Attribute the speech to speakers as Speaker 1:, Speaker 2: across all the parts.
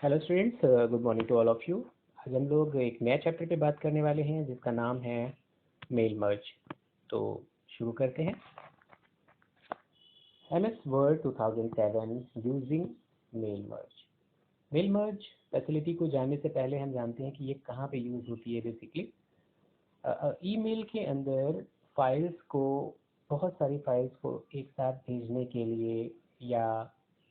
Speaker 1: Hello students, good morning to all of you. आज हम लोग एक नया चैप्टर पे बात करने वाले हैं जिसका नाम है मेल मर्ज। तो शुरू करते हैं। MS Word 2007 using mail merge. Mail merge facility को जानने से पहले हम जानते हैं कि ये कहाँ पे यूज़ होती है। बेसिकली ईमेल के अंदर फाइल्स को, बहुत सारी फाइल्स को एक साथ भेजने के लिए या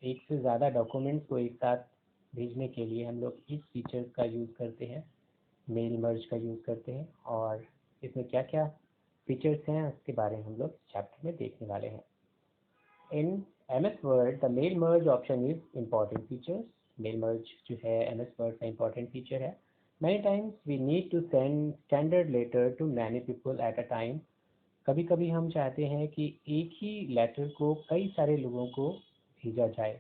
Speaker 1: एक से ज़्यादा डॉक्यूमेंट्स को एक साथ भेजने के लिए हम लोग इस फीचर्स का यूज़ करते हैं, मेल मर्ज का यूज़ करते हैं। और इसमें क्या क्या फीचर्स हैं उसके बारे में हम लोग चैप्टर में देखने वाले हैं। In MS Word the mail merge option is important features. Mail merge जो है MS Word का इम्पॉर्टेंट फीचर है। Many times we need to send standard letter to many people at a time. कभी कभी हम चाहते हैं कि एक ही लेटर को कई सारे लोगों को भेजा जाए।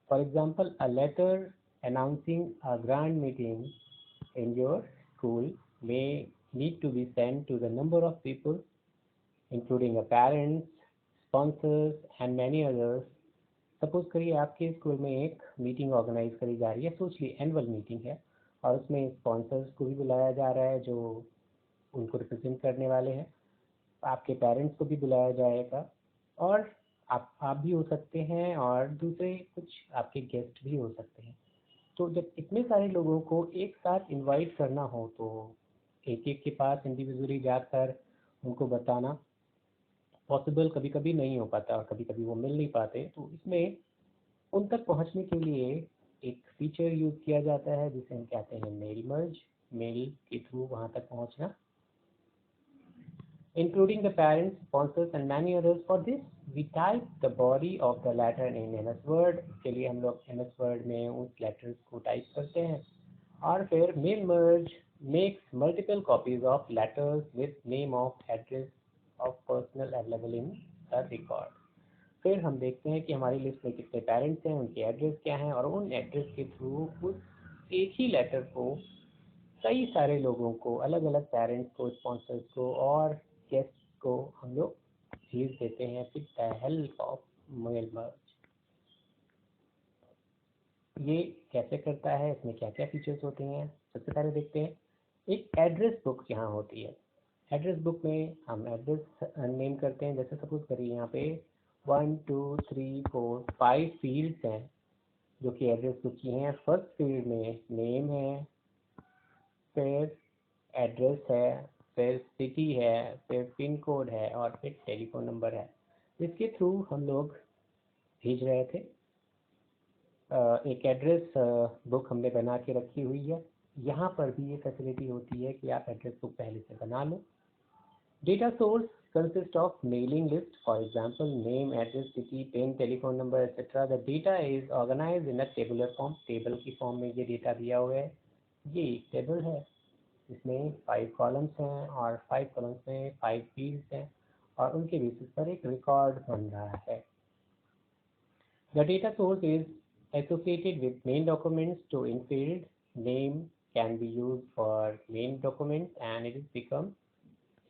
Speaker 1: For example, a letter announcing a grand meeting in your school may need to be sent to the number of people, including a parents, sponsors, and many others. Suppose करिए आपके स्कूल में एक मीटिंग ऑर्गेनाइज करी जा रही है, सोच ली annual meeting है, और उसमें स्पॉन्सर्स को भी बुलाया जा रहा है जो उनको रिप्रेजेंट करने वाले हैं। आपके पेरेंट्स को भी बुलाया जाएगा, और आप भी हो सकते हैं, और दूसरे कुछ आपके गेस्ट भी हो सकते हैं। तो जब इतने सारे लोगों को एक साथ इनवाइट करना हो तो एक एक के पास इंडिविजुअली जाकर उनको बताना पॉसिबल कभी कभी नहीं हो पाता, और कभी कभी वो मिल नहीं पाते। तो इसमें उन तक पहुंचने के लिए एक फीचर यूज़ किया जाता है जिसे हम कहते हैं मेल मर्ज। मेल के थ्रू वहां तक पहुंचना, including the parents, sponsors and many others. For this, we type the body of the letter in MS Word। इसके लिए हम लोग MS Word में उस लेटर्स को टाइप करते हैं, और फिर mail merge makes multiple copies of letters with name of address of personal available in the record। फिर हम देखते हैं कि हमारी लिस्ट में कितने पेरेंट्स हैं, उनके एड्रेस क्या हैं, और उन एड्रेस के थ्रू उस एक ही लेटर को कई सारे लोगों को, अलग अलग पेरेंट्स को, स्पॉन्सर्स को और गेस्ट को हम लोग भेज देते हैं with the help of mail merge. ये कैसे करता है, इसमें क्या क्या फीचर्स होते हैं, सबसे पहले देखते हैं। एक एड्रेस बुक यहाँ होती है। एड्रेस बुक में हम एड्रेस नेम करते हैं। जैसे सपोज करिए यहाँ पे 1 2 3 4 5 फील्ड्स हैं जो कि एड्रेस बुक की हैं। फर्स्ट फील्ड में नेम है, फिर एड्रेस है, फिर सिटी है, फिर पिन कोड है, और फिर टेलीफोन नंबर है। इसके थ्रू हम लोग भेज रहे थे। एक एड्रेस बुक हमने बना के रखी हुई है। यहाँ पर भी ये फैसिलिटी होती है कि आप एड्रेस बुक पहले से बना लो। Data source consist of mailing list, for example name, address, city, pin, telephone number etcetera. The data is organize in a tabular form. Table की फॉर्म में ये डेटा दिया हुआ है। ये एक टेबल है, इसमें 5 कॉलम्स हैं, और 5 कॉलम्स में 5 फील्ड्स हैं, और उनके बेसिस पर एक रिकॉर्ड बन रहा है। The data source is associated with main documents to infield. Name can be used for main document, and it has become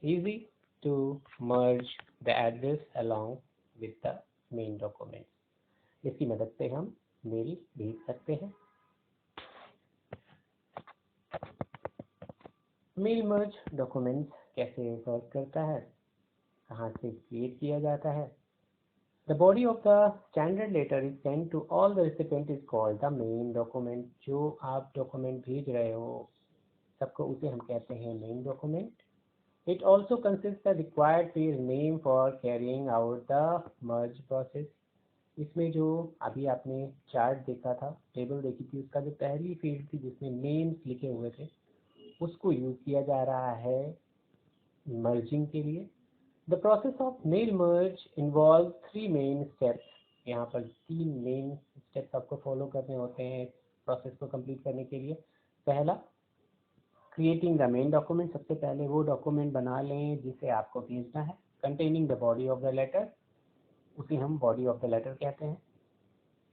Speaker 1: easy to merge the address along with the main document। इसकी मदद से हम mail भेज सकते हैं। Mail merge documents कैसे work करता है, कहाँ से क्रिएट किया जाता है। The body of the standard letter is sent to all the recipient is called the main document। जो आप डॉक्यूमेंट भेज रहे हो सबको, उसे हम कहते हैं main document. It also consists the required field name for carrying out the merge process। इसमें जो अभी आपने चार्ट देखा था, टेबल देखी थी, उसका जो पहली फील्ड थी जिसमें नेम्स लिखे हुए थे, उसको यूज़ किया जा रहा है मर्जिंग के लिए। The process of mail merge involves 3 main steps। यहाँ पर 3 मेन स्टेप्स आपको फॉलो करने होते हैं प्रोसेस को कंप्लीट करने के लिए। पहला, क्रिएटिंग द मेन डॉक्यूमेंट। सबसे पहले वो डॉक्यूमेंट बना लें जिसे आपको भेजना है। Containing the body of the letter, उसे हम बॉडी ऑफ द लेटर कहते हैं।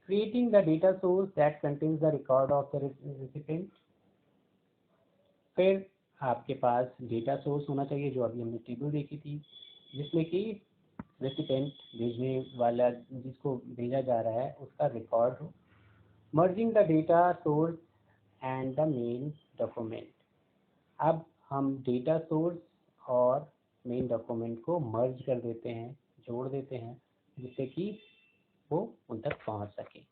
Speaker 1: Creating the data source that contains the record of the recipient. फिर आपके पास डेटा सोर्स होना चाहिए, जो अभी हमने टेबल देखी थी, जिसमें कि रेसिपेंट, भेजने वाला, जिसको भेजा जा रहा है, उसका रिकॉर्ड हो। Merging the data source and the main document. अब हम डेटा सोर्स और मेन डॉक्यूमेंट को मर्ज कर देते हैं, जोड़ देते हैं, जिससे कि वो उन तक पहुंच सके.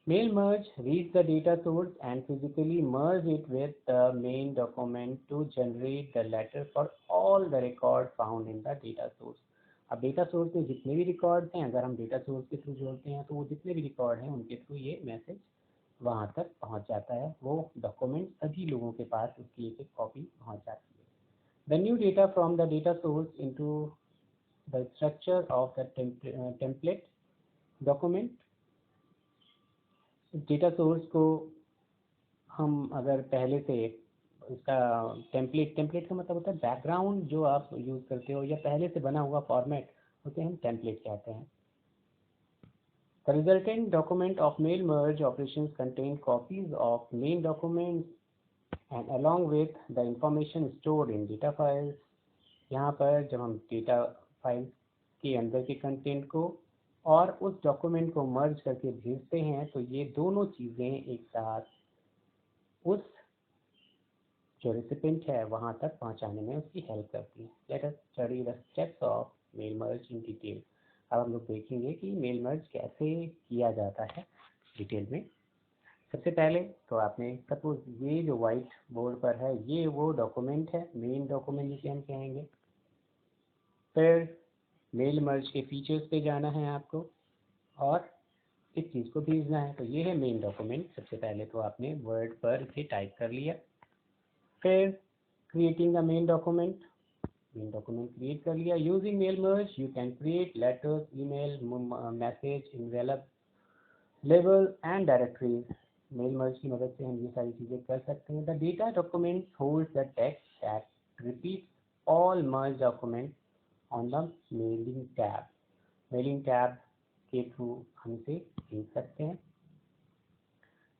Speaker 1: Mail merge reads the data source and physically merge it with the main document to generate the letter for all the records found in the data source. अब डेटा सोर्स में जितने भी रिकॉर्ड्स हैं, अगर हम डेटा सोर्स के through जोड़ते हैं तो वो जितने भी रिकॉर्ड हैं उनके थ्रू ये मैसेज वहाँ तक पहुँच जाता है. वो डॉक्यूमेंट सभी लोगों के पास उसकी एक कॉपी पहुँच जाती है. The new data from the data source into the structure of the template document. Data source को हम अगर पहले से उसका टेम्पलेट का मतलब होता है बैकग्राउंड जो आप यूज़ करते हो या पहले से बना हुआ फॉर्मेट, उसे हम टेम्पलेट कहते हैं. The resultant document of mail merge operations contain copies of main documents and along with the information stored in data files. यहाँ पर जब हम डेटा फाइल के अंदर के कंटेंट को और उस डॉक्यूमेंट को मर्ज करके भेजते हैं तो ये दोनों चीज़ें एक साथ उस जो रेसिपेंट है वहाँ तक पहुँचाने में उसकी हेल्प करती है. Let us study the steps of mail merge in detail. अब हम लोग देखेंगे कि मेल मर्ज कैसे किया जाता है डिटेल में. सबसे पहले तो आपने सपोज ये जो वाइट बोर्ड पर है ये वो डॉक्यूमेंट है, मेन डॉक्यूमेंट जिसे हम कहेंगे. फिर मेल मर्ज के फीचर्स पे जाना है आपको और इस चीज़ को भेजना है. तो ये है मेन डॉक्यूमेंट. सबसे पहले तो आपने वर्ड पर इसे टाइप कर लिया. फिर creating a main document create कर लिया. Using mail merge you can create letters, email, message, envelope, label and directories. Mail merge की मदद से हम ये सारी चीज़ें कर सकते हैं. The data document holds the text that repeats all merge document on the mailing tab. Mailing tab के थ्रू हम इसे भेज सकते हैं.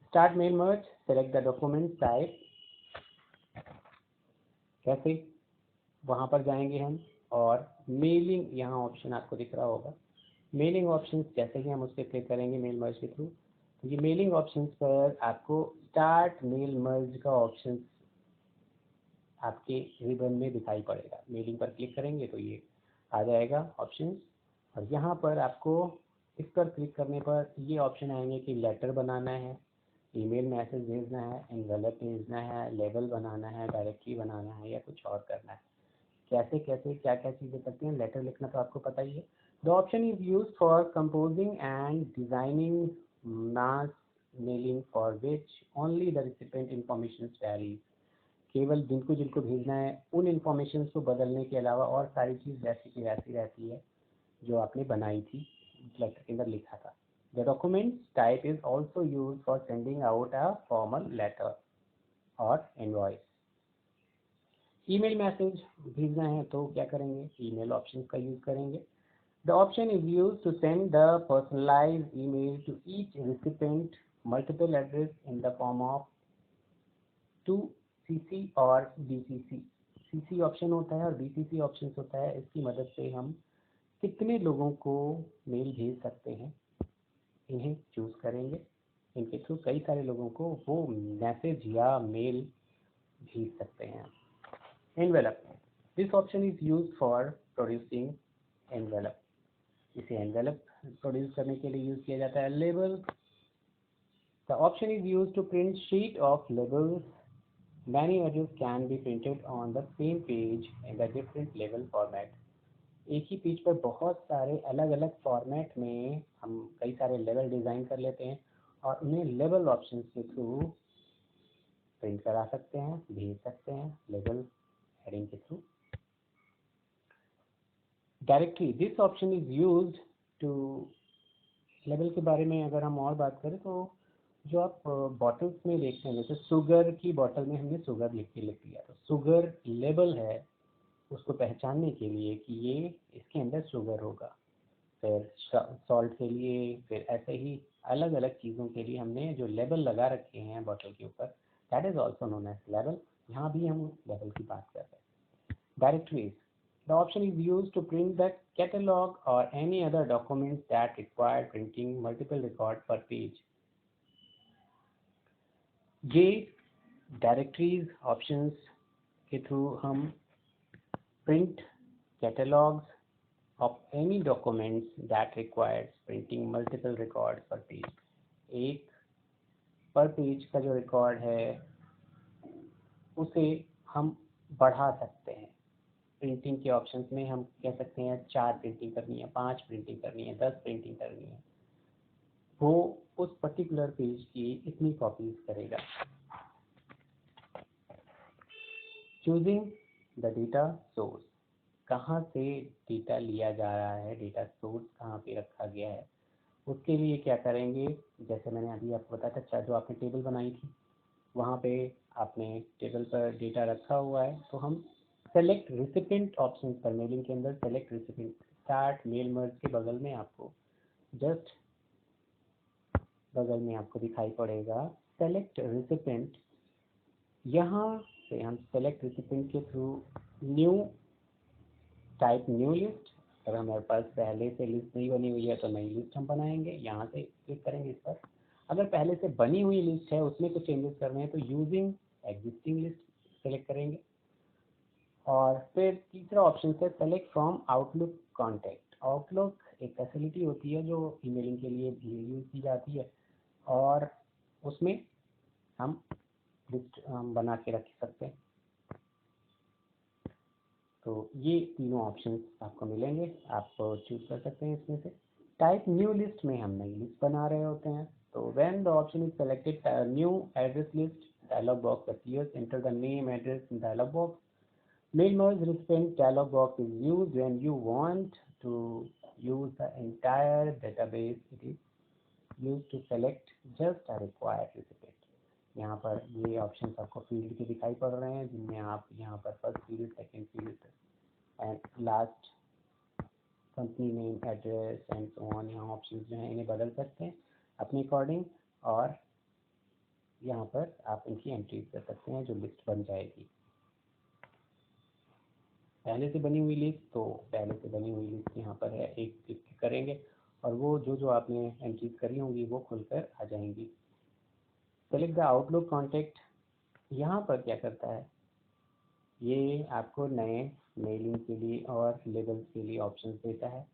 Speaker 1: Start mail merge, select the document type. कैसे, वहाँ पर जाएंगे हम और मेलिंग, यहाँ ऑप्शन आपको दिख रहा होगा मेलिंग ऑप्शन. जैसे ही हम उस पर क्लिक करेंगे मेल मर्ज के थ्रू तो ये मेलिंग ऑप्शन पर आपको स्टार्ट मेल मर्ज का ऑप्शन आपके रिबन में दिखाई पड़ेगा. मेलिंग पर क्लिक करेंगे तो ये आ जाएगा ऑप्शन और यहाँ पर आपको इस पर क्लिक करने पर ये ऑप्शन आएंगे कि लेटर बनाना है, ईमेल मैसेज भेजना है, एनवेलप भेजना है, लेबल बनाना है, डायरेक्टरी बनाना है या कुछ और करना है. कैसे कैसे क्या क्या चीज़ें करती हैं. लेटर लिखना तो आपको पता ही है. The option is use for composing and designing mass mailing for which only the recipient information varies. केवल जिनको भेजना है उन इंफॉर्मेशन को बदलने के अलावा और सारी चीज़ वैसी की वैसी रहती है जो आपने बनाई थी, लेटर के अंदर लिखा था. The document type is also use for sending out a formal letter और इनवॉइस. ईमेल मैसेज भेजना है तो क्या करेंगे, ईमेल ऑप्शन का यूज़ करेंगे. The option is use to send the personalise email to each recipient multiple address in the form of 2 CC और BCC. CC option होता है और BCC ऑप्शन होता है. इसकी मदद से हम कितने लोगों को मेल भेज सकते हैं इन्हें चूज़ करेंगे. इनके थ्रू कई सारे लोगों को वो मैसेज या मेल भेज सकते हैं. Envelope. This option is used for producing envelope. इसे envelope produce करने के लिए यूज़ किया जाता है. Label. The option is used to print sheet of labels. Many edges can be printed on the same page in the different label format. एक ही page पर बहुत सारे अलग अलग फॉर्मेट में हम कई सारे लेवल डिज़ाइन कर लेते हैं और उन्हें लेवल ऑप्शन के थ्रू प्रिंट करा सकते हैं, भेज सकते हैं लेवल हेडिंग के through. Directory. This option is used to. लेवल के बारे में अगर हम और बात करें तो जो आप बॉटल्स में देखते हैं, जैसे शुगर की बॉटल में हमने शुगर लिख दिया तो शुगर लेबल है उसको पहचानने के लिए कि ये इसके अंदर शुगर होगा. फिर सॉल्ट के लिए, फिर ऐसे ही अलग अलग चीज़ों के लिए हमने जो लेबल लगा रखे हैं बॉटल के ऊपर, that is also known as label. यहाँ भी हम लेबल की बात कर रहे हैं. Directories. The option is used to print the catalog or any other documents that require printing multiple records per page. ये डायरेक्टरीज ऑप्शंस के थ्रू हम print catalogues of any documents that requires printing multiple records per page। एक पर page का जो record है उसे हम बढ़ा सकते हैं। प्रिंटिंग के ऑप्शंस में हम कह सकते हैं 4 प्रिंटिंग करनी है, 5 प्रिंटिंग करनी है, 10 प्रिंटिंग करनी है, वो उस पर्टिकुलर पेज की इतनी कॉपीज करेगा। चूजिंग द डेटा सोर्स, कहाँ से डेटा लिया जा रहा है, डेटा सोर्स कहाँ पे रखा गया है, उसके लिए क्या करेंगे, जैसे मैंने अभी आपको बताया था जो आपने टेबल बनाई थी वहाँ पे आपने टेबल पर डेटा रखा हुआ है, तो हम सेलेक्ट रिसिपेंट ऑप्शन पर, मेलिंग के अंदर select recipient start mail merge के बगल में आपको जस्ट बगल में आपको दिखाई पड़ेगा सेलेक्ट रिसिपेंट। यहाँ से हम सेलेक्ट रिसिपेंट के through new type new list, अगर हमारे पास पहले से लिस्ट नहीं बनी हुई है तो नई लिस्ट हम बनाएंगे, यहाँ से क्लिक करेंगे इस पर। अगर पहले से बनी हुई लिस्ट है उसमें कुछ चेंजेस करने हैं तो यूजिंग एग्जिस्टिंग लिस्ट सेलेक्ट करेंगे। और फिर तीसरा ऑप्शन है select from outlook contact. Outlook एक फैसिलिटी होती है जो ईमेलिंग के लिए यूज़ की जाती है और उसमें हम लिस्ट बना के रख सकते हैं। तो ये तीनों ऑप्शंस आपको मिलेंगे, आप चूज कर सकते हैं इसमें से। टाइप न्यू लिस्ट में हम नई लिस्ट बना रहे होते हैं, तो when the option is selected new address list dialog box appears, enter the name address in dialog box. Mail merge recipient dialog box is used when you want to use the entire database। It is used to select just a required recipient। यहाँ पर ये options आपको field के दिखाई पड़ रहे हैं जिनमें आप यहाँ पर first field, second field and last company name, address and so on, यहाँ ऑप्शंस जो हैं इन्हें बदल सकते हैं अपने अकॉर्डिंग और यहाँ पर आप इनकी एंट्रीज कर सकते हैं जो लिस्ट बन जाएगी। पहले से बनी हुई लिस्ट, तो पहले से बनी हुई लिस्ट यहाँ पर है, एक क्लिक करेंगे और वो जो आपने एंट्रीज करी होंगी वो खुलकर आ जाएंगी। सेलेक्ट द आउटलुक कॉन्टैक्ट, यहाँ पर क्या करता है, ये आपको नए मेलिंग के लिए और लेबल्स के लिए ऑप्शन देता है।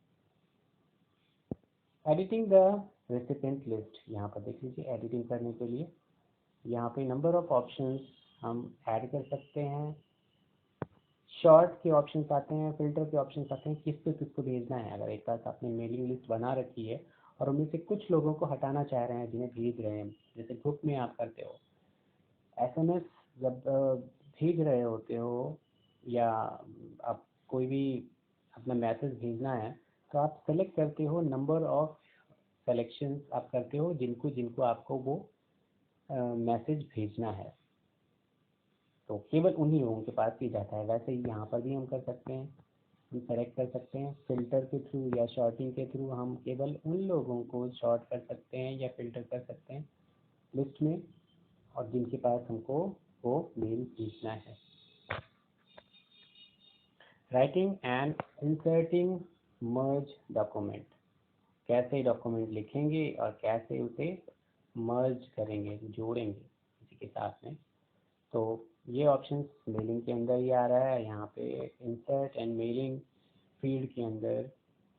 Speaker 1: एडिटिंग द रेसिपेंट लिस्ट, यहाँ पर देख लीजिए एडिटिंग करने के लिए यहाँ पे नंबर ऑफ ऑप्शंस हम ऐड कर सकते हैं, शॉर्ट के ऑप्शंस आते हैं, फिल्टर के ऑप्शंस आते हैं, किसको भेजना है। अगर एक बार आपने मेलिंग लिस्ट बना रखी है और उनमें से कुछ लोगों को हटाना चाह रहे हैं जिन्हें भेज रहे हैं, जैसे ग्रुप में आप करते हो SMS जब भेज रहे होते हो या आप कोई भी अपना मैसेज भेजना है तो आप सेलेक्ट करते हो नंबर ऑफ सेलेक्शंस आप करते हो जिनको आपको वो मैसेज भेजना है, तो केवल उन्हीं लोगों के पास ही जाता है। वैसे ही यहाँ पर भी हम कर सकते हैं, हम सेलेक्ट कर सकते हैं फिल्टर के थ्रू या शॉर्टिंग के थ्रू, हम केवल उन लोगों को शॉर्ट कर सकते हैं या फिल्टर कर सकते हैं लिस्ट में और जिनके पास हमको वो मेल भेजना है। Writing and inserting merge document, कैसे डॉक्यूमेंट लिखेंगे और कैसे उसे मर्ज करेंगे, जोड़ेंगे किसी के साथ में, तो ये ऑप्शन मेलिंग के अंदर ही आ रहा है। यहाँ पे इंसर्ट एंड मेलिंग फील्ड के अंदर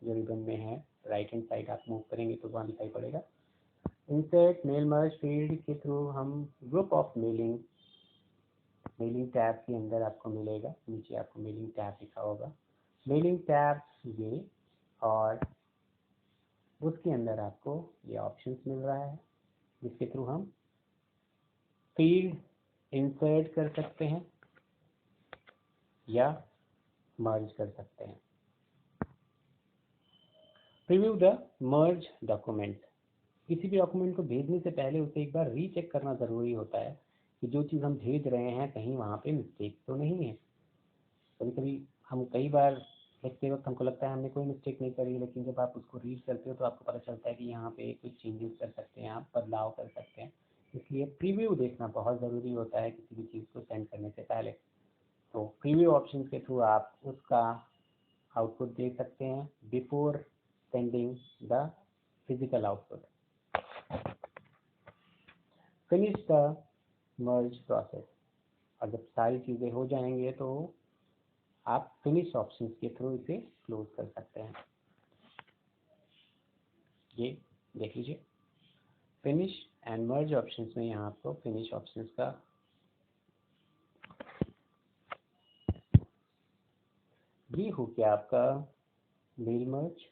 Speaker 1: जो रिबन में है राइट हैंड साइड आप मूव करेंगे तो वहाँ दिखाई पड़ेगा इंसर्ट मेल मर्ज फील्ड के थ्रू हम ग्रुप ऑफ मेलिंग टैब के अंदर आपको मिलेगा, नीचे आपको मेलिंग टैब लिखा होगा, मेलिंग टैब ये, और उसके अंदर आपको ये ऑप्शंस मिल रहा है जिसके थ्रू हम फील्ड इंसर्ट कर सकते हैं या मर्ज कर सकते हैं। प्रीव्यू द मर्ज डॉक्यूमेंट, किसी भी डॉक्यूमेंट को भेजने से पहले उसे एक बार रीचेक करना ज़रूरी होता है कि जो चीज़ हम भेज रहे हैं कहीं वहाँ पे मिस्टेक तो नहीं है। कभी कभी हम कई बार लिखते वक्त हमको लगता है हमने कोई मिस्टेक नहीं करी, लेकिन जब आप उसको रीड करते हो तो आपको पता चलता है कि यहाँ पे कुछ चेंजेस कर सकते हैं, आप बदलाव कर सकते हैं। इसलिए प्रीव्यू देखना बहुत ज़रूरी होता है किसी भी चीज़ को सेंड करने से पहले। तो प्रीव्यू ऑप्शन के थ्रू आप उसका आउटपुट देख सकते हैं before sending the physical output. Finish the merge process, और जब सारी चीज़ें हो जाएंगे तो आप फिनिश ऑप्शंस के थ्रू इसे क्लोज कर सकते हैं। ये देख लीजिए, फिनिश एंड मर्ज ऑप्शंस में यहाँ आपको फिनिश ऑप्शंस का ये हो गया आपका mail merge.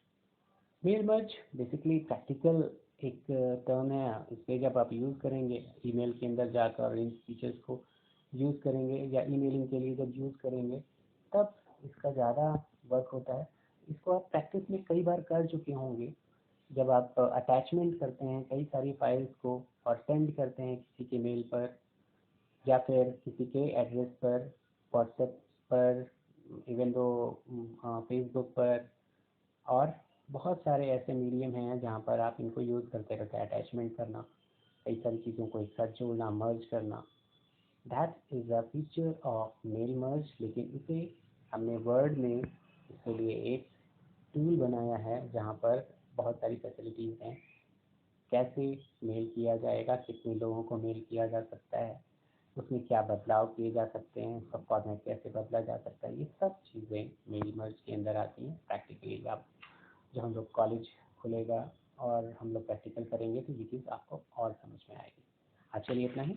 Speaker 1: Mail merge basically practical एक टर्म है। इसे जब आप यूज़ करेंगे ईमेल के अंदर जाकर इन फीचर्स को यूज़ करेंगे या ईमेलिंग के लिए जब यूज़ करेंगे तब इसका ज़्यादा वर्क होता है। इसको आप प्रैक्टिस में कई बार कर चुके होंगे। जब आप अटैचमेंट करते हैं कई सारी फाइल्स को और सेंड करते हैं किसी के मेल पर या फिर किसी के एड्रेस पर, व्हाट्सएप पर, इवन दो फेसबुक पर, और बहुत सारे ऐसे मीडियम हैं जहाँ पर आप इनको यूज़ करते रहते हैं। अटैचमेंट करना, कई सारी चीज़ों को एक साथ जोड़ना, मर्ज करना, that is a feature of mail merge. लेकिन इसे हमने वर्ड में इसके लिए एक टूल बनाया है जहाँ पर बहुत सारी फैसिलिटीज़ हैं। कैसे मेल किया जाएगा, कितने लोगों को मेल किया जा सकता है, उसमें क्या बदलाव किए जा सकते हैं, उसका फॉर्मेट कैसे बदला जा सकता है, ये सब चीज़ें मेल मर्ज के अंदर आती हैं। प्रैक्टिकली आप जब हम लोग कॉलेज खुलेगा और हम लोग प्रैक्टिकल करेंगे तो ये चीज़ आपको और समझ में आएगी। आज के लिए इतना ही,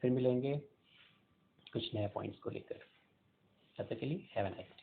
Speaker 1: फिर मिलेंगे कुछ नए पॉइंट्स को लेकर। तब तक के लिए हैव अ नाइस डे।